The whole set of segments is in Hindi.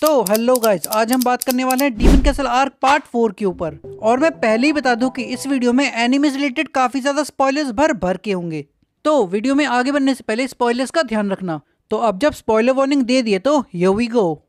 हेलो गाइस, आज हम बात करने वाले हैं डीमन कैसल आर्क पार्ट 4 के ऊपर। और मैं पहले ही बता दूं कि इस वीडियो में एनिमे से रिलेटेड काफी ज्यादा स्पॉयलर्स भर के होंगे, तो वीडियो में आगे बढ़ने से पहले स्पॉयलर्स का ध्यान रखना। तो अब जब स्पॉइलर वार्निंग दे दिए तो हियर वी गो।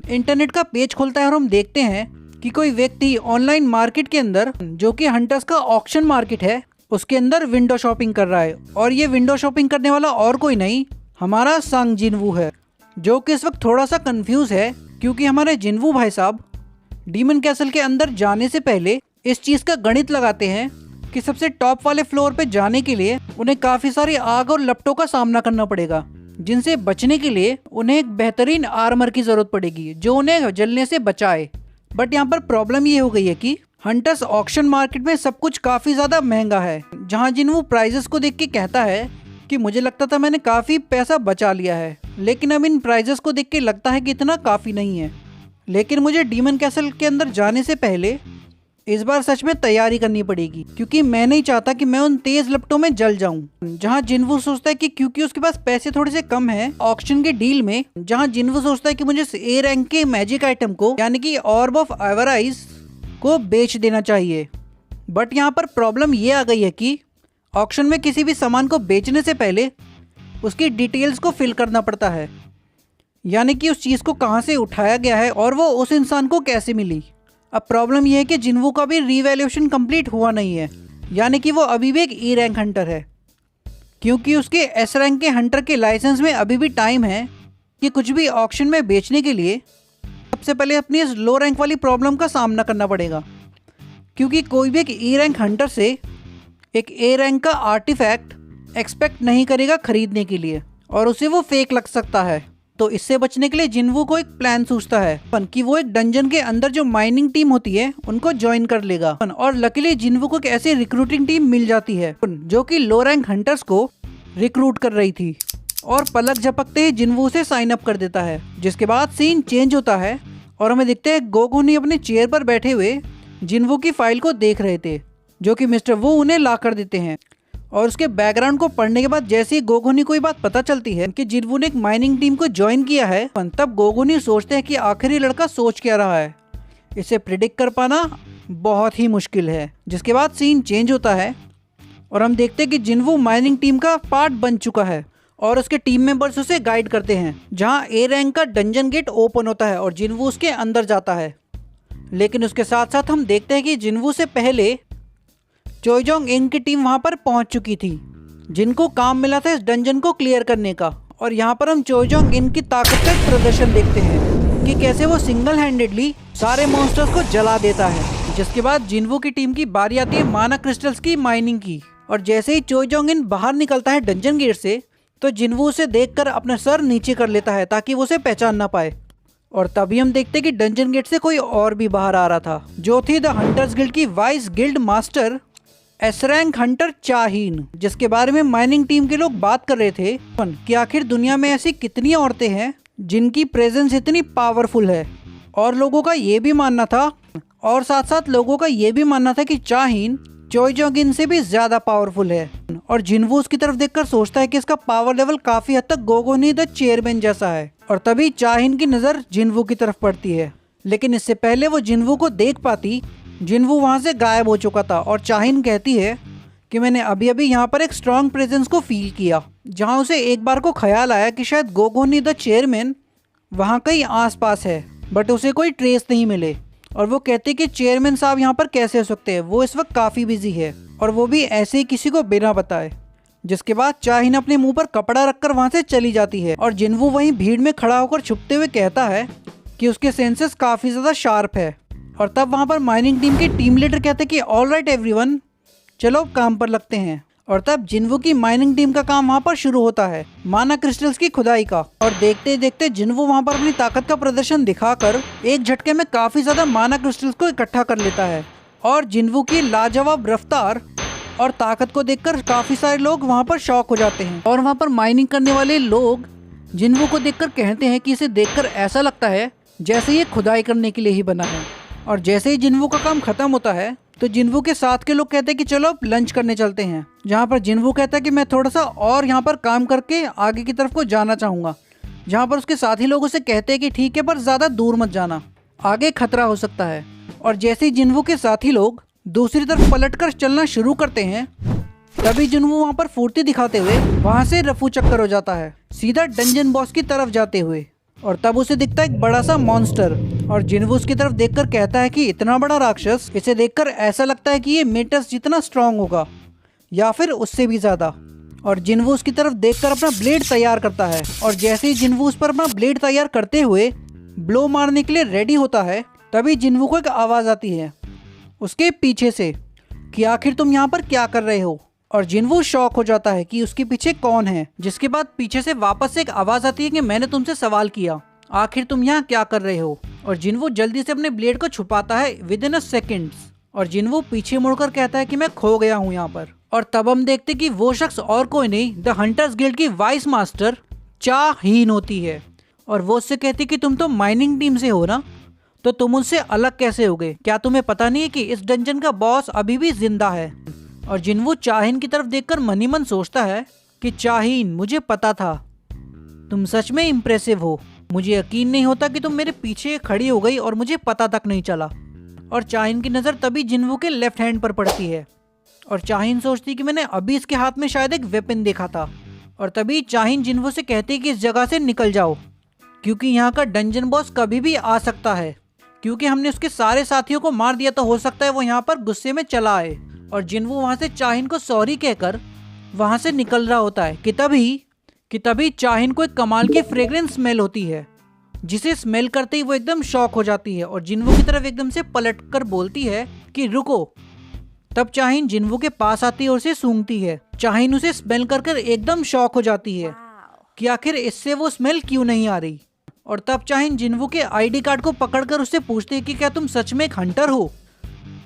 इंटरनेट का पेज खोलता है और हम देखते हैं कि कोई व्यक्ति ऑनलाइन मार्केट के अंदर, जो कि हंटर्स का ऑक्शन मार्केट है, उसके अंदर विंडो शॉपिंग कर रहा है। और ये विंडो शॉपिंग करने वाला और कोई नहीं, हमारा सांग जिनवू है, जो कि इस वक्त थोड़ा सा कंफ्यूज है, क्योंकि हमारे जिनवू भाई साहब डीमन कैसल के अंदर जाने से पहले इस चीज़ का गणित लगाते हैं कि सबसे टॉप वाले फ्लोर पे जाने के लिए उन्हें काफ़ी सारी आग और लपटों का सामना करना पड़ेगा, जिनसे बचने के लिए उन्हें एक बेहतरीन आर्मर की जरूरत पड़ेगी जो उन्हें जलने से बचाए। बट यहाँ पर प्रॉब्लम ये हो गई है कि हंटर्स ऑक्शन मार्केट में सब कुछ काफ़ी ज़्यादा महंगा है, जहाँ जिनवू प्राइजेस को देख के कहता है कि मुझे लगता था मैंने काफ़ी पैसा बचा लिया है, लेकिन अब इन प्राइजेस को देख के लगता है कि इतना काफ़ी नहीं है। लेकिन मुझे डीमन कैसल के अंदर जाने से पहले इस बार सच में तैयारी करनी पड़ेगी, क्योंकि मैं नहीं चाहता कि मैं उन तेज लपटों में जल जाऊं। जहां जिनवू सोचता है कि क्योंकि उसके पास पैसे थोड़े से कम हैं ऑक्शन के डील में, जहां जिनवू सोचता है कि मुझे ए रैंक के मैजिक आइटम को, यानी कि ऑर्ब ऑफ एवराइज को बेच देना चाहिए। बट यहाँ पर प्रॉब्लम ये आ गई है कि ऑक्शन में किसी भी सामान को बेचने से पहले उसकी डिटेल्स को फिल करना पड़ता है, यानी कि उस चीज़ को कहाँ से उठाया गया है और वो उस इंसान को कैसे मिली। अब प्रॉब्लम यह है कि जिनवू का भी रीवैल्यूएशन कंप्लीट हुआ नहीं है, यानी कि वो अभी भी एक ई रैंक हंटर है, क्योंकि उसके एस रैंक के हंटर के लाइसेंस में अभी भी टाइम है कि कुछ भी ऑक्शन में बेचने के लिए सबसे पहले अपनी इस लो रैंक वाली प्रॉब्लम का सामना करना पड़ेगा, क्योंकि कोई भी एक ई रैंक हंटर से एक ए रैंक का आर्टिफैक्ट एक्सपेक्ट नहीं करेगा खरीदने के लिए, और उसे वो फेक लग सकता है। तो इससे बचने के लिए जिनवू को एक प्लान सोचता है कि वो एक डंजन के अंदर जो माइनिंग टीम होती है उनको ज्वाइन कर लेगा। और लकीली जिनवू को एक ऐसी रिक्रूटिंग टीम मिल जाती है जो कि लो रैंक हंटर्स को रिक्रूट कर रही थी, और पलक झपकते ही जिनवू से साइन अप कर देता है। जिसके बाद सीन चेंज होता है और हमें दिखते हैं गोगोनी अपने चेयर पर बैठे हुए जिनवू की फाइल को देख रहे थे, जो कि मिस्टर वू उन्हें ला कर देते हैं। और उसके बैकग्राउंड को पढ़ने के बाद जैसे ही गोगोनी को ये बात पता चलती है कि जिनवू ने एक माइनिंग टीम को ज्वाइन किया है, तब गोगोनी सोचते हैं कि आखिर ये लड़का सोच क्या रहा है। इसे प्रिडिक्ट कर पाना बहुत ही मुश्किल है। जिसके बाद सीन चेंज होता है और हम देखते हैं कि जिनवू माइनिंग टीम का पार्ट बन चुका है और उसके टीम मेंबर्स उसे गाइड करते हैं, जहाँ ए रैंक का डंजन गेट ओपन होता है और जिनवू उसके अंदर जाता है। लेकिन उसके साथ साथ हम देखते हैं कि जिनवू से पहले चोयजोंग इन की टीम वहां पर पहुंच चुकी थी, जिनको काम मिला था इस डंजन को क्लियर करने का। और यहाँ पर हम चोयजोंग इन की ताकत का एक प्रदर्शन देखते हैं कि कैसे वो सिंगल हैंडेडली सारे मॉन्स्टर्स को जला देता है। जिसके बाद जिनवू की टीम की बारी आती है माना क्रिस्टल्स की माइनिंग की, और जैसे ही चोयजोंग इन बाहर निकलता है डंजन गेट से, तो जिनवू उसे देखकर अपना सर नीचे कर लेता है ताकि वो उसे पहचान ना पाए। और तभी हम देखते हैं कि डंजन गेट से कोई और भी बाहर आ रहा था, जो थी द हंटर्स गिल्ड की vice guild master S rank hunter चाहीन, जिसके बारे में माइनिंग टीम के लोग बात कर रहे थे कि आखिर दुनिया में ऐसी कितनी औरतें हैं जिनकी प्रेजेंस इतनी पावरफुल है। और लोगों का ये भी मानना था, और साथ साथ लोगों का ये भी मानना था कि चाहीन चोयजोंग इन से भी ज्यादा पावरफुल है। और जिनवू उसकी तरफ देखकर सोचता है कि इसका पावर लेवल काफी हद तक गोगोनी द चेयरमैन जैसा है। और तभी चाहीन की नजर जिनवू की तरफ पड़ती है, लेकिन इससे पहले वो जिनवू को देख पाती, जिनवू वहां से गायब हो चुका था। और चाहीन कहती है कि मैंने अभी अभी यहाँ पर एक स्ट्रॉन्ग प्रेजेंस को फील किया, जहाँ उसे एक बार को ख्याल आया कि शायद गोगोनी द चेयरमैन वहाँ कहीं आसपास है, बट उसे कोई ट्रेस नहीं मिले। और वो कहते कि चेयरमैन साहब यहाँ पर कैसे हो सकते हैं, वो इस वक्त काफ़ी बिजी है, और वो भी ऐसे ही किसी को बिना बताए। जिसके बाद चाहीन अपने मुंह पर कपड़ा रखकर वहाँ से चली जाती है, और जिनवू वहीं भीड़ में खड़ा होकर छुपते हुए कहता है कि उसके सेंसेस काफ़ी ज़्यादा शार्प है। और तब वहाँ पर माइनिंग टीम के टीम लीडर कहते हैं कि ऑल राइट एवरीवन, चलो काम पर लगते हैं। और तब जिनवू की माइनिंग टीम का काम वहाँ पर शुरू होता है, माना क्रिस्टल्स की खुदाई का। और देखते देखते जिनवू वहाँ पर अपनी ताकत का प्रदर्शन दिखाकर एक झटके में काफी ज्यादा माना क्रिस्टल्स को इकट्ठा कर लेता है। और जिनवू की लाजवाब रफ्तार और ताकत को देखकर काफी सारे लोग वहाँ पर शॉक हो जाते हैं, और वहाँ पर माइनिंग करने वाले लोग जिन्वू को देखकर कहते हैं कि इसे देखकर ऐसा लगता है जैसे ये खुदाई करने के लिए ही बना है। और जैसे ही जिन्वू का काम खत्म होता है तो जिन्वू के साथ के लोग कहते हैं कि चलो अब लंच करने चलते हैं, जहाँ पर जिन्वू कहता है कि मैं थोड़ा सा और यहाँ पर काम करके आगे की तरफ को जाना चाहूँगा, जहाँ पर उसके साथी लोग उसे कहते हैं कि ठीक है पर ज़्यादा दूर मत जाना, आगे खतरा हो सकता है। और जैसे ही जिन्वू के साथी लोग दूसरी तरफ पलटकर चलना शुरू करते हैं तभी जिन्वू वहाँ पर फुर्ती दिखाते हुए वहाँ से रफू चक्कर हो जाता है, सीधा डंजन बॉस की तरफ जाते हुए। और तब उसे दिखता है एक बड़ा सा मॉन्स्टर और जिन्वू उसकी तरफ देखकर कहता है कि इतना बड़ा राक्षस, इसे देखकर ऐसा लगता है कि ये मेटस जितना स्ट्रांग होगा या फिर उससे भी ज़्यादा। और जिन्वू उसकी तरफ देखकर अपना ब्लेड तैयार करता है और जैसे ही जिन्वू उस पर अपना ब्लेड तैयार करते हुए ब्लो मारने के लिए रेडी होता है तभी जिन्वू को एक आवाज़ आती है उसके पीछे से कि आखिर तुम यहाँ पर क्या कर रहे हो। और जिन्वू शॉक हो जाता है कि उसके पीछे कौन है, जिसके बाद पीछे से वापस से एक आवाज़ आती है कि मैंने तुमसे सवाल किया, आखिर तुम यहाँ क्या कर रहे हो। और जिन्वू जल्दी से अपने ब्लेड को छुपाता है विद इन अ सेकेंड्स और जिन्वू पीछे मुड़कर कहता है कि मैं खो गया हूँ यहाँ पर। और तब हम देखते कि वो शख्स और कोई नहीं द हंटर्स गिल्ड की वाइस मास्टर चा हीन होती है। और वो उससे कहती कि तुम तो माइनिंग टीम से हो ना, तो तुम उनसे अलग कैसे हो गए, क्या तुम्हें पता नहीं है कि इस डंजन का बॉस अभी भी जिंदा है। और जिन्वू चाहीन की तरफ देखकर मन ही मन सोचता है कि चाहीन, मुझे पता था तुम सच में इम्प्रेसिव हो, मुझे यकीन नहीं होता कि तुम मेरे पीछे खड़ी हो गई और मुझे पता तक नहीं चला। और चाहीन की नज़र तभी जिन्वू के लेफ्ट हैंड पर पड़ती है और चाहीन सोचती कि मैंने अभी इसके हाथ में शायद एक वेपन देखा था। और तभी चाहीन जिन्वू से कहती है कि इस जगह से निकल जाओ क्योंकि यहाँ का डंजन बॉस कभी भी आ सकता है, क्योंकि हमने उसके सारे साथियों को मार दिया तो हो सकता है वो यहाँ पर गुस्से में चला आए। और जिन्वू वहाँ से चाहीन को सॉरी कहकर वहाँ से निकल रहा होता है कि तभी चाहीन को एक कमाल की फ्रेग्रेंस स्मेल होती है, जिसे स्मेल करते ही वो एकदम शॉक हो जाती है और जिन्वू की तरफ एकदम से पलटकर बोलती है कि रुको। तब चाहीन जिन्वू के पास आती है और उसे सूंघती है। चाहीन उसे स्मेल कर एकदम शॉक हो जाती है कि आखिर इससे वो स्मेल क्यों नहीं आ रही। और तब चाहीन जिन्वू के आईडी कार्ड को पकड़कर उससे पूछती है कि क्या तुम सच में एक हंटर हो।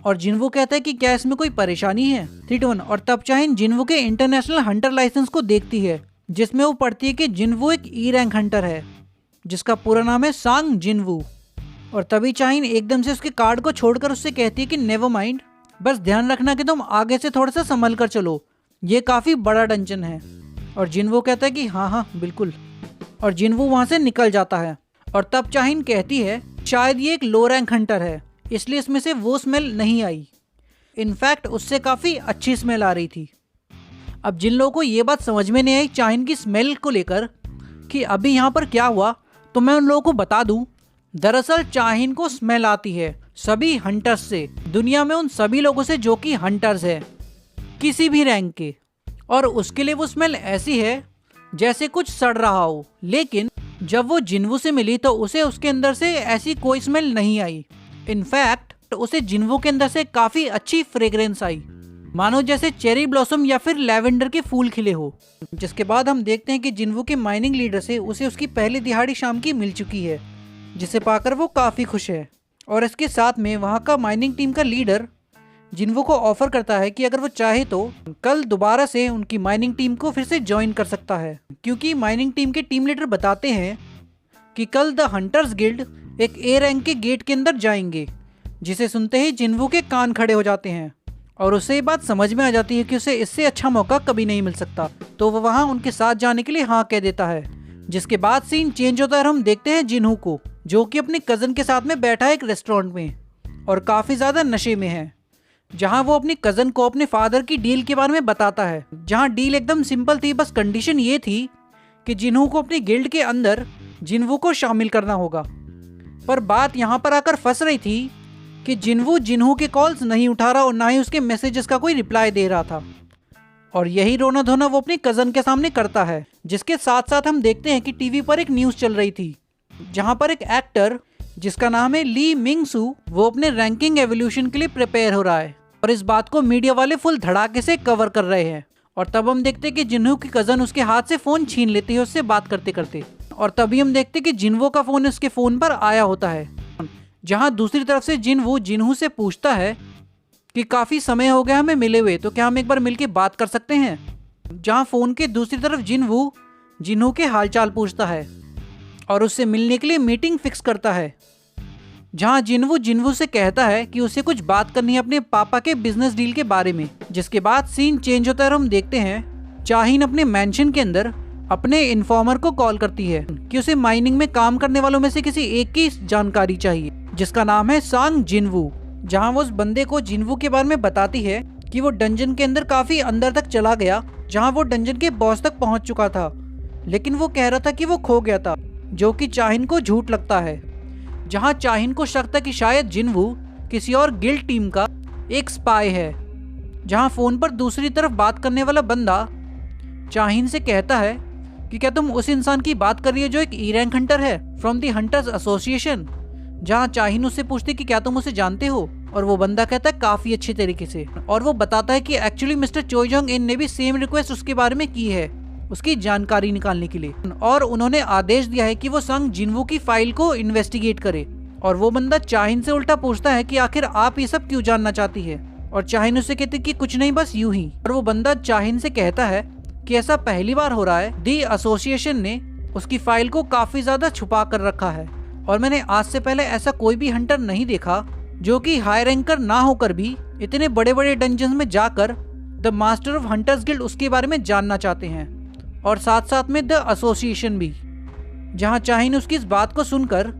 और जिन्वू कहता है कि क्या इसमें कोई परेशानी है 3-1। और तब चाहीन जिन्वू के इंटरनेशनल हंटर लाइसेंस को देखती है जिसमें वो पढ़ती है कि जिन्वू एक ई रैंक हंटर है जिसका पूरा नाम है सांग जिन्वू। और तभी चाहीन एकदम से उसके कार्ड को छोड़कर उससे कहती है कि नेवर माइंड, बस ध्यान रखना कि तुम आगे से थोड़ा सा संभल कर चलो, ये काफ़ी बड़ा डंजन है। और जिन्वू कहता है कि हाँ हाँ बिल्कुल। और जिन्वू वहाँ से निकल जाता है। और तब चाहीन कहती है शायद ये एक लो रैंक हंटर है इसलिए इसमें से वो स्मेल नहीं आई, इनफैक्ट उससे काफ़ी अच्छी स्मेल आ रही थी। अब जिन लोगों को ये बात समझ में नहीं आई चाहीन की स्मेल को लेकर कि अभी यहाँ पर क्या हुआ, तो मैं उन लोगों को बता दूं, दरअसल चाहीन को स्मेल आती है सभी हंटर्स से, दुनिया में उन सभी लोगों से जो कि हंटर्स है किसी भी रैंक के। और उसके लिए वो स्मेल ऐसी है जैसे कुछ सड़ रहा हो। लेकिन जब वो जिन्वू से मिली तो उसे उसके अंदर से ऐसी कोई स्मेल नहीं आई, इनफैक्ट उसे जिन्वू के अंदर से काफ़ी अच्छी फ्रेग्रेंस आई, मानो जैसे चेरी ब्लॉसम या फिर लैवेंडर के फूल खिले हो। जिसके बाद हम देखते हैं कि जिन्वू के माइनिंग लीडर से उसे उसकी पहली दिहाड़ी शाम की मिल चुकी है, जिसे पाकर वो काफ़ी खुश है। और इसके साथ में वहाँ का माइनिंग टीम का लीडर जिन्वू को ऑफर करता है कि अगर वो चाहे तो कल दोबारा से उनकी माइनिंग टीम को फिर से ज्वाइन कर सकता है, क्योंकि माइनिंग टीम के टीम लीडर बताते हैं कि कल द हंटर्स गिल्ड एक ए रैंक के गेट के अंदर जाएंगे। जिसे सुनते ही जिन्वू के कान खड़े हो जाते हैं और उसे ये बात समझ में आ जाती है कि उसे इससे अच्छा मौका कभी नहीं मिल सकता, तो वो वहाँ उनके साथ जाने के लिए हाँ कह देता है। जिसके बाद सीन चेंज होता है और हम देखते हैं जिन्हू को, जो कि अपने कज़न के साथ में बैठा है एक रेस्टोरेंट में और काफ़ी ज़्यादा नशे में है, जहाँ वो अपनी कज़न को अपने फादर की डील के बारे में बताता है। जहाँ डील एकदम सिंपल थी, बस कंडीशन ये थी कि जिन्हू को अपनी गिल्ड के अंदर जिन्वू को शामिल करना होगा। पर बात यहाँ पर आकर फंस रही थी कि जिन्वू जिन्हू के कॉल्स नहीं उठा रहा और ना ही उसके मैसेजेस का कोई रिप्लाई दे रहा था। और यही रोना धोना वो अपनी कज़न के सामने करता है। जिसके साथ साथ हम देखते हैं कि टीवी पर एक न्यूज़ चल रही थी, जहाँ पर एक एक्टर जिसका नाम है ली मिंग सू, वो अपने रैंकिंग एवोल्यूशन के लिए प्रिपेयर हो रहा है और इस बात को मीडिया वाले फुल धड़ाके से कवर कर रहे हैं। और तब हम देखते हैं कि जिन्हू की कज़न उसके हाथ से फ़ोन छीन लेती है उससे बात करते करते। और तभी हम देखते हैं कि जिन्वू का फ़ोन उसके फ़ोन पर आया होता है, जहां दूसरी तरफ से जिन्वू जिन्हू से पूछता है कि काफ़ी समय हो गया हमें मिले हुए, तो क्या हम एक बार मिलके बात कर सकते हैं। जहां फ़ोन के दूसरी तरफ जिन्वू जिन्हू के हालचाल पूछता है और उससे मिलने के लिए मीटिंग फिक्स करता है, जहां जिन्वू से कहता है कि उसे कुछ बात करनी है अपने पापा के बिजनेस डील के बारे में। जिसके बाद सीन चेंज होता है और हम देखते हैं चाहिन अपने मेंशन के अंदर अपने इन्फॉर्मर को कॉल करती है कि उसे माइनिंग में काम करने वालों में से किसी एक की जानकारी चाहिए, जिसका नाम है सांग जिनवू। जहां वो उस बंदे को जिनवू के बारे में बताती है कि वो डंजन के अंदर काफी अंदर तक चला गया, जहां वो डंजन के बॉस तक पहुंच चुका था, लेकिन वो कह रहा था कि वो खो गया था, जो कि चाहिन को झूठ लगता है। जहां चाहिन को शक था कि शायद जिनवू किसी और गिल्ड टीम का एक स्पाई है। जहां फोन पर दूसरी तरफ बात करने वाला बंदा चाहिन से कहता है कि क्या तुम उस इंसान की बात कर रही है जो एक ई रैंक हंटर है फ्रॉम दी हंटर्स एसोसिएशन। जहां चाहिन उससे पूछती कि क्या तुम उसे जानते हो, और वो बंदा कहता है काफी अच्छे तरीके से, और वो बताता है कि एक्चुअली मिस्टर चोजोंग इन ने भी सेम रिक्वेस्ट उसके बारे में की है उसकी जानकारी निकालने के लिए, और उन्होंने आदेश दिया है कि वो संग जिनवू की फाइल को इन्वेस्टिगेट करे। और वो बंदा चाहिन से उल्टा पूछता है कि आखिर आप ये सब क्यों जानना चाहती है, और चाहिन उससे कहती कि कुछ नहीं बस यूं ही। और वो बंदा चाहिन से कहता है कि ऐसा पहली बार हो रहा है, दी एसोसिएशन ने उसकी फाइल को काफी ज्यादा छुपा कर रखा है, और मैंने आज से पहले ऐसा कोई भी हंटर नहीं देखा जो कि हाई रैंकर ना होकर भी इतने बड़े बड़े डंजन्स में जाकर the master of hunters guild उसके बारे में जानना चाहते हैं, और साथ साथ में द एसोसिएशन भी। जहां चाहिन उसकी इस बात को सुनकर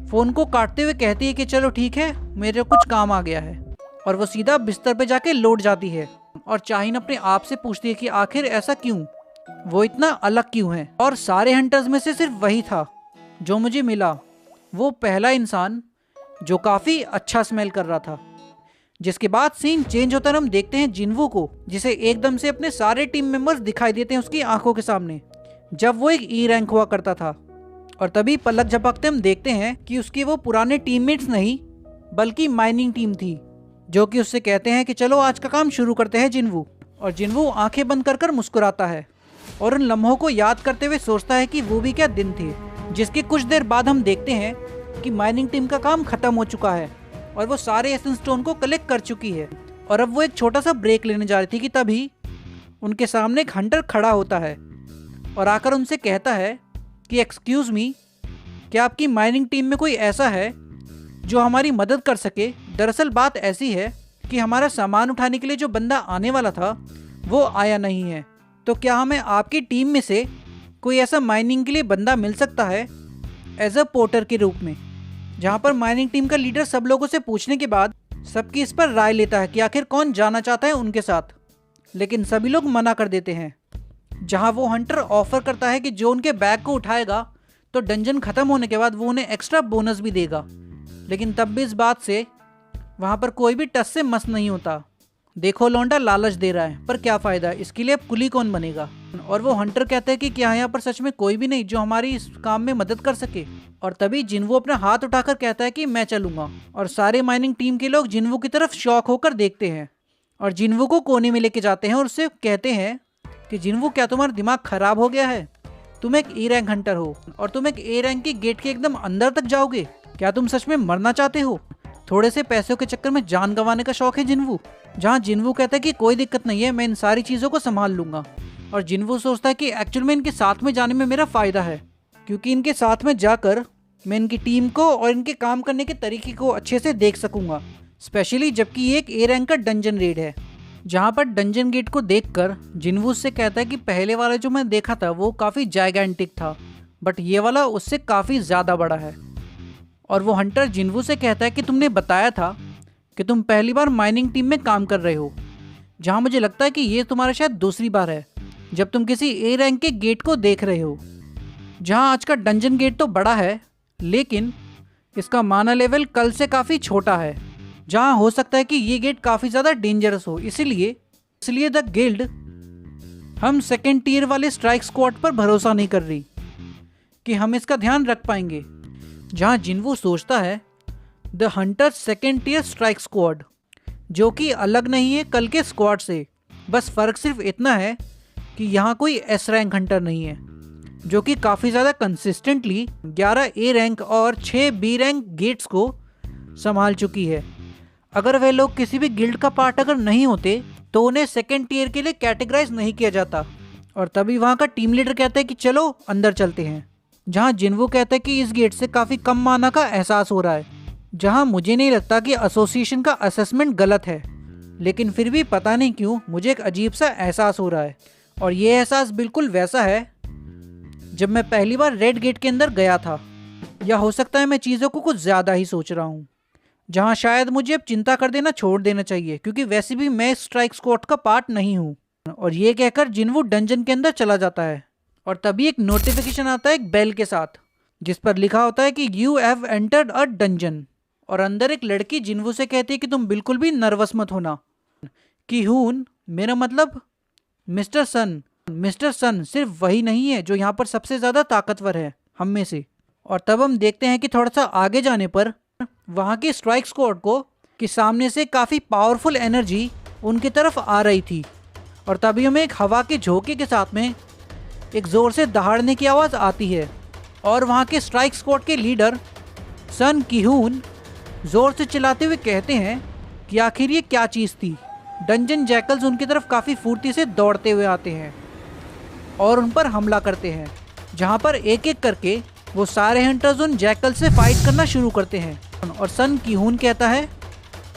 फोन को काटते हुए कहती है कि चलो ठीक है, मेरे कुछ काम आ गया है, और वो सीधा बिस्तर पे जाके लौट जाती है। और चाहिन अपने आप से पूछती है कि आखिर ऐसा क्यों, वो इतना अलग क्यों है, और सारे हंटर्स में से सिर्फ वही था जो मुझे मिला, वो पहला इंसान जो काफी अच्छा स्मेल कर रहा था। जिसके बाद सीन चेंज होता है, हम देखते हैं जिनवू को, जिसे एकदम से अपने सारे टीम मेंबर्स दिखाई देते हैं उसकी आंखों के सामने, जब वो एक ई रैंक हुआ करता था। और तभी पलक झपकते हम देखते हैं कि उसके वो पुराने टीममेट्स नहीं बल्कि माइनिंग टीम थी, जो कि उससे कहते हैं कि चलो आज का काम शुरू करते हैं जिनवू। और जिनवू आंखें बंद कर मुस्कुराता है और उन लम्हों को याद करते हुए सोचता है कि वो भी क्या दिन थे। जिसके कुछ देर बाद हम देखते हैं कि माइनिंग टीम का काम खत्म हो चुका है और वो सारे एसेंस स्टोन को कलेक्ट कर चुकी है, और अब वो एक छोटा सा ब्रेक लेने जा रही थी कि तभी उनके सामने एक हंटर खड़ा होता है और आकर उनसे कहता है कि एक्सक्यूज़ मी, क्या आपकी माइनिंग टीम में कोई ऐसा है जो हमारी मदद कर सके। दरअसल बात ऐसी है कि हमारा सामान उठाने के लिए जो बंदा आने वाला था वो आया नहीं है, तो क्या हमें आपकी टीम में से कोई ऐसा माइनिंग के लिए बंदा मिल सकता है एज अ पोर्टर के रूप में। जहां पर माइनिंग टीम का लीडर सब लोगों से पूछने के बाद सबकी इस पर राय लेता है कि आखिर कौन जाना चाहता है उनके साथ, लेकिन सभी लोग मना कर देते हैं। जहां वो हंटर ऑफर करता है कि जो उनके बैग को उठाएगा तो डंजन खत्म होने के बाद वो उन्हें एक्स्ट्रा बोनस भी देगा, लेकिन तब भी इस बात से वहां पर कोई भी टस से मस नहीं होता। देखो लौंडा लालच दे रहा है पर क्या फायदा, इसके लिए अब कुली कौन बनेगा। और वो हंटर कहते हैं कि क्या यहाँ पर सच में कोई भी नहीं जो हमारी इस काम में मदद कर सके। और तभी जिनवू अपना हाथ उठाकर कहता है कि मैं चलूंगा, और सारे माइनिंग टीम के लोग जिनवू की तरफ शौक होकर देखते हैं और जिनवू को कोने में लेके जाते हैं और उससे कहते हैं कि जिनवू क्या तुम्हारा दिमाग खराब हो गया है, तुम एक ई रैंक हंटर हो और तुम एक ए रैंक की गेट के एकदम अंदर तक जाओगे, क्या तुम सच में मरना चाहते हो। थोड़े से पैसों के चक्कर में जान गंवाने का शौक है जिनवू। जहाँ जिनवू कहता है कि कोई दिक्कत नहीं है, मैं इन सारी चीज़ों को संभाल लूंगा। और जिनवू सोचता है कि एक्चुअल में इनके साथ में जाने में मेरा फ़ायदा है, क्योंकि इनके साथ में जाकर मैं इनकी टीम को और इनके काम करने के तरीके को अच्छे से देख सकूंगा, स्पेशली जबकि ये एक ए रैंक का डंजन रेड है। जहाँ पर डंजन गेट को देखकर जिनवू से कहता है कि पहले वाला जो मैं देखा था वो काफ़ी जायगेंटिक था, बट ये वाला उससे काफ़ी ज़्यादा बड़ा है। और वो हंटर जिनवू से कहता है कि तुमने बताया था कि तुम पहली बार माइनिंग टीम में काम कर रहे हो, जहाँ मुझे लगता है कि ये तुम्हारा शायद दूसरी बार है जब तुम किसी ए रैंक के गेट को देख रहे हो। जहाँ आज का डंजन गेट तो बड़ा है लेकिन इसका माना लेवल कल से काफ़ी छोटा है, जहाँ हो सकता है कि ये गेट काफ़ी ज़्यादा डेंजरस हो। इसलिए द गिल्ड हम सेकेंड टीयर वाले स्ट्राइक स्क्वाड पर भरोसा नहीं कर रही कि हम इसका ध्यान रख पाएंगे। जहाँ जिनवू सोचता है the hunter second tier strike squad, जो कि अलग नहीं है कल के स्क्वाड से, बस फ़र्क सिर्फ इतना है कि यहाँ कोई एस रैंक हंटर नहीं है, जो कि काफ़ी ज़्यादा कंसिस्टेंटली 11 ए रैंक और 6 बी रैंक गेट्स को संभाल चुकी है। अगर वे लोग किसी भी गिल्ड का पार्ट अगर नहीं होते तो उन्हें सेकेंड टीयर के लिए कैटेगराइज नहीं किया जाता और तभी वहाँ का टीम लीडर कहता है कि चलो अंदर चलते हैं, जहाँ जिनवू कहता है कि इस गेट से काफ़ी कम माना का एहसास हो रहा है, जहाँ मुझे नहीं लगता कि एसोसिएशन का असेसमेंट गलत है, लेकिन फिर भी पता नहीं क्यों मुझे एक अजीब सा एहसास हो रहा है। और ये एहसास बिल्कुल वैसा है जब मैं पहली बार रेड गेट के अंदर गया था, या हो सकता है मैं चीज़ों को कुछ ज़्यादा ही सोच रहा हूँ, जहाँ शायद मुझे अब चिंता कर देना छोड़ देना चाहिए, क्योंकि वैसे भी मैं स्ट्राइक स्क्वाड का पार्ट नहीं हूँ। और ये कहकर जिनवू डंजन के अंदर चला जाता है और तभी एक नोटिफिकेशन आता है एक बेल के साथ, जिस पर लिखा होता है कि you have entered a dungeon. और अंदर एक लड़की जिनवू से कहती है कि तुम बिल्कुल भी नर्वस मत होना। कि हून, मेरा मतलब मिस्टर सन। मिस्टर सन सिर्फ वही नहीं है जो यहाँ पर सबसे ज़्यादा ताकतवर है हम में से। और तब हम देखते हैं कि थोड़ा सा आगे जाने पर वहाँ के स्ट्राइक स्क्वाड को कि सामने से काफ़ी पावरफुल एनर्जी उनकी तरफ आ रही थी। और तभी हमें एक हवा के झोंके के साथ में एक ज़ोर से दहाड़ने की आवाज़ आती है और वहाँ के स्ट्राइक स्क्वाड के लीडर सन किहून ज़ोर से चिल्लाते हुए कहते हैं कि आखिर ये क्या चीज़ थी। डंजन जैकल्स उनकी तरफ काफ़ी फुर्ती से दौड़ते हुए आते हैं और उन पर हमला करते हैं, जहाँ पर एक एक करके वो सारे हंटर्स उन जैकल से फाइट करना शुरू करते हैं। और सन किहून कहता है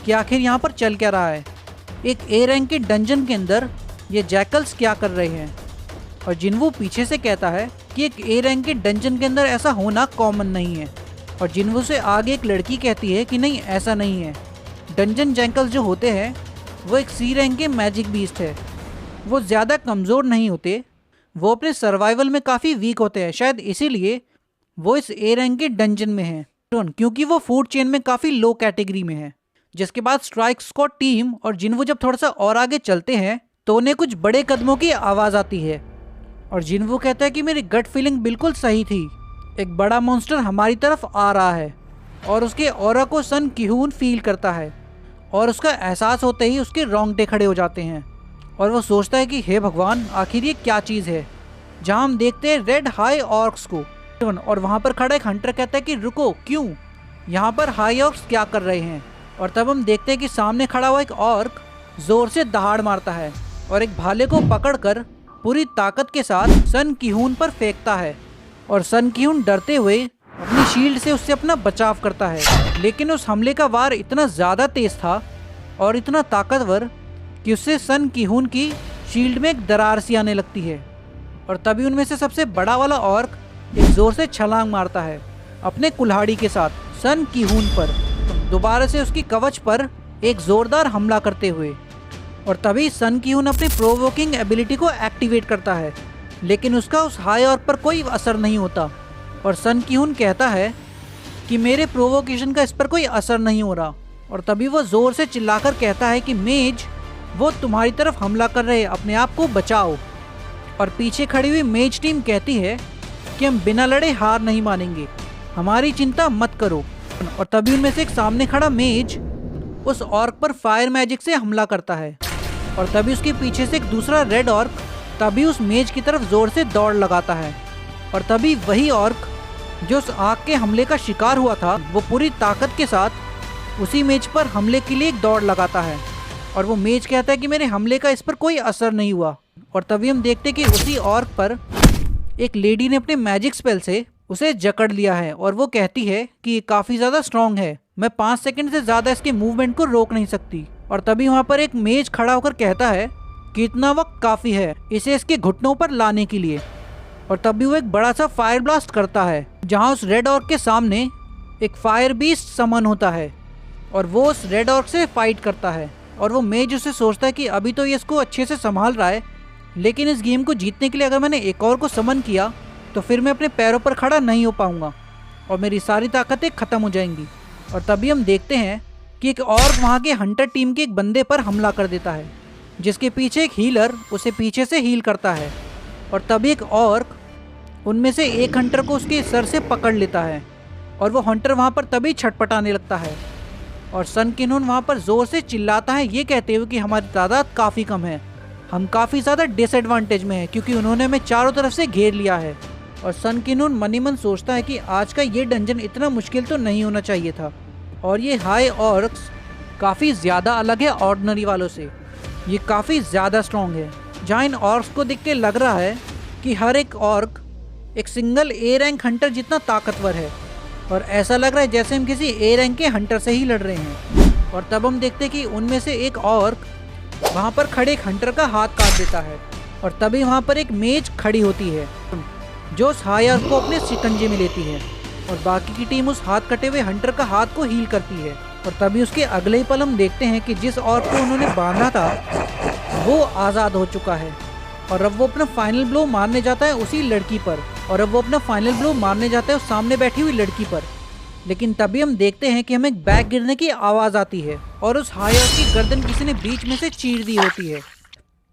कि आखिर यहाँ पर चल क्या रहा है, एक ए रैंक के डंजन के अंदर ये जैकल्स क्या कर रहे हैं। और जिनवू पीछे से कहता है कि एक ए रैंक के डंजन के अंदर ऐसा होना कॉमन नहीं है। और जिनवू से आगे एक लड़की कहती है कि नहीं, ऐसा नहीं है। डंजन जैकल्स जो होते हैं वो एक सी रैंक के मैजिक बीस्ट है, वो ज़्यादा कमज़ोर नहीं होते, वो अपने सर्वाइवल में काफ़ी वीक होते हैं, शायद इसीलिए वो इस ए रैंक के डंजन में हैं, क्योंकि वो फूड चेन में काफ़ी लो कैटेगरी में है। जिसके बाद स्ट्राइक स्क्वाड टीम और जिनवू जब थोड़ा सा और आगे चलते हैं तो उन्हें कुछ बड़े कदमों की आवाज़ आती है। और जिनवू कहता है कि मेरी गट फीलिंग बिल्कुल सही थी, एक बड़ा मॉन्स्टर हमारी तरफ आ रहा है। और उसके ऑरा को सन किहून फील करता है और उसका एहसास होते ही उसके रोंगटे खड़े हो जाते हैं और वो सोचता है कि हे भगवान, आखिर ये क्या चीज़ है। जहाँ हम देखते हैं रेड हाई ऑर्क्स को, और वहाँ पर खड़ा एक हंटर कहता है कि रुको, क्यों, यहाँ पर हाई ऑर्क्स क्या कर रहे हैं। और तब हम देखते हैं कि सामने खड़ा हुआ एक ऑर्क जोर से दहाड़ मारता है और एक भाले को पकड़कर पूरी ताकत के साथ सन किहून पर फेंकता है। और सन किहून डरते हुए अपनी शील्ड से उससे अपना बचाव करता है, लेकिन उस हमले का वार इतना ज़्यादा तेज था और इतना ताकतवर कि उससे सन किहून की शील्ड में एक दरार सी आने लगती है। और तभी उनमें से सबसे बड़ा वाला ऑर्क एक जोर से छलांग मारता है अपने कुल्हाड़ी के साथ सन किहून पर, दोबारा से उसकी कवच पर एक जोरदार हमला करते हुए। और तभी सन किहून अपनी प्रोवोकिंग एबिलिटी को एक्टिवेट करता है, लेकिन उसका उस हाई ऑर्क पर कोई असर नहीं होता। और सन किहून कहता है कि मेरे प्रोवोकेशन का इस पर कोई असर नहीं हो रहा। और तभी वो जोर से चिल्लाकर कहता है कि मेज, वो तुम्हारी तरफ हमला कर रहे हैं, अपने आप को बचाओ। और पीछे खड़ी हुई मेज टीम कहती है कि हम बिना लड़े हार नहीं मानेंगे, हमारी चिंता मत करो। और तभी उनमें से एक सामने खड़ा मेज उस ऑर्क पर फायर मैजिक से हमला करता है। और तभी उसके पीछे से एक दूसरा रेड ऑर्क तभी उस मेज की तरफ जोर से दौड़ लगाता है। और तभी वही ऑर्क जो उस आग के हमले का शिकार हुआ था, वो पूरी ताकत के साथ उसी मेज पर हमले के लिए एक दौड़ लगाता है। और वो मेज कहता है कि मेरे हमले का इस पर कोई असर नहीं हुआ। और तभी हम देखते कि उसी ऑर्क पर एक लेडी ने अपने मैजिक स्पेल से उसे जकड़ लिया है और वो कहती है कि ये काफ़ी ज़्यादा स्ट्रॉन्ग है, मैं 5 सेकंड से ज़्यादा इसके मूवमेंट को रोक नहीं सकती। और तभी वहाँ पर एक मेज खड़ा होकर कहता है कि इतना वक्त काफ़ी है इसे इसके घुटनों पर लाने के लिए। और तभी वो एक बड़ा सा फायर ब्लास्ट करता है, जहाँ उस रेड ऑर्क के सामने एक फायर बीस्ट समन होता है और वो उस रेड ऑर्क से फाइट करता है। और वो मेज उसे सोचता है कि अभी तो ये इसको अच्छे से संभाल रहा है, लेकिन इस गेम को जीतने के लिए अगर मैंने एक और को समन किया तो फिर मैं अपने पैरों पर खड़ा नहीं हो पाऊंगा और मेरी सारी ताकतें ख़त्म हो जाएंगी। और तभी हम देखते हैं कि एक और वहाँ के हंटर टीम के एक बंदे पर हमला कर देता है, जिसके पीछे एक हीलर उसे पीछे से हील करता है। और तभी एक ऑर्क उनमें से एक हंटर को उसके सर से पकड़ लेता है और वो हंटर वहाँ पर तभी छटपटाने लगता है। और सन किहून वहाँ पर ज़ोर से चिल्लाता है ये कहते हुए कि हमारी तादाद काफ़ी कम है, हम काफ़ी ज़्यादा डिसएडवांटेज में हैं क्योंकि उन्होंने हमें चारों तरफ से घेर लिया है। और सन किहून मनी मन सोचता है कि आज का ये डंजन इतना मुश्किल तो नहीं होना चाहिए था और ये हाई ऑर्क्स काफ़ी ज़्यादा अलग है ऑर्डिनरी वालों से, ये काफ़ी ज़्यादा स्ट्रॉन्ग है। जहाँ इन ऑर्क्स को देख के लग रहा है कि हर एक ऑर्क एक सिंगल ए रैंक हंटर जितना ताकतवर है, और ऐसा लग रहा है जैसे हम किसी ए रैंक के हंटर से ही लड़ रहे हैं। और तब हम देखते कि उनमें से एक ऑर्क वहाँ पर खड़े एक हंटर का हाथ काट देता है, और तभी वहाँ पर एक मेज खड़ी होती है जो उस हाई ऑर्क को अपने शिकंजे में लेती है, और बाकी की टीम उस हाथ कटे हुए हंटर का हाथ को हील करती है। और तभी उसके अगले ही पल हम देखते हैं कि जिस ऑर्क को उन्होंने बांधा था वो आज़ाद हो चुका है, और अब वो अपना फाइनल ब्लो मारने जाता है उसी लड़की पर, और अब वो अपना फाइनल ब्लो मारने जाता है उस सामने बैठी हुई लड़की पर। लेकिन तभी हम देखते हैं कि हमें एक बैग गिरने की आवाज़ आती है, और उस हाई ऑर्क की गर्दन किसी ने बीच में से चीर दी होती है।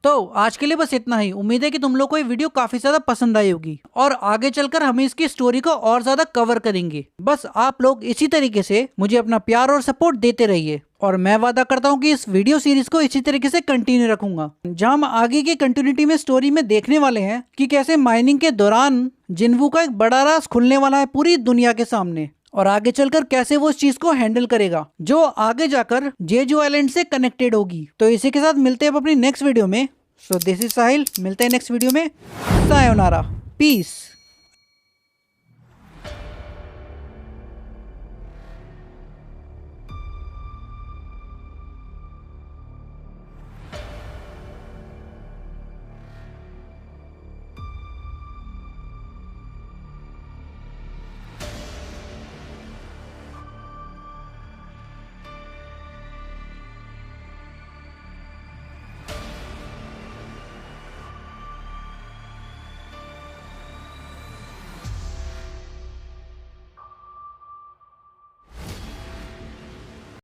तो आज के लिए बस इतना ही। उम्मीद है कि तुम लोग को ये वीडियो काफी ज्यादा पसंद आई होगी, और आगे चलकर हम इसकी स्टोरी को और ज्यादा कवर करेंगे। बस आप लोग इसी तरीके से मुझे अपना प्यार और सपोर्ट देते रहिए, और मैं वादा करता हूँ कि इस वीडियो सीरीज को इसी तरीके से कंटिन्यू रखूंगा, जहाँ हम आगे की कंटिन्यूटी में स्टोरी में देखने वाले हैं कि कैसे माइनिंग के दौरान जिन्वू का एक बड़ा राज खुलने वाला है पूरी दुनिया के सामने, और आगे चलकर कैसे वो इस चीज को हैंडल करेगा जो आगे जाकर जेजू आइलैंड से कनेक्टेड होगी। तो इसी के साथ मिलते हैं अब अपनी नेक्स्ट वीडियो में। सो दिस इज साहिल, मिलते हैं नेक्स्ट वीडियो में। सायोनारा, पीस।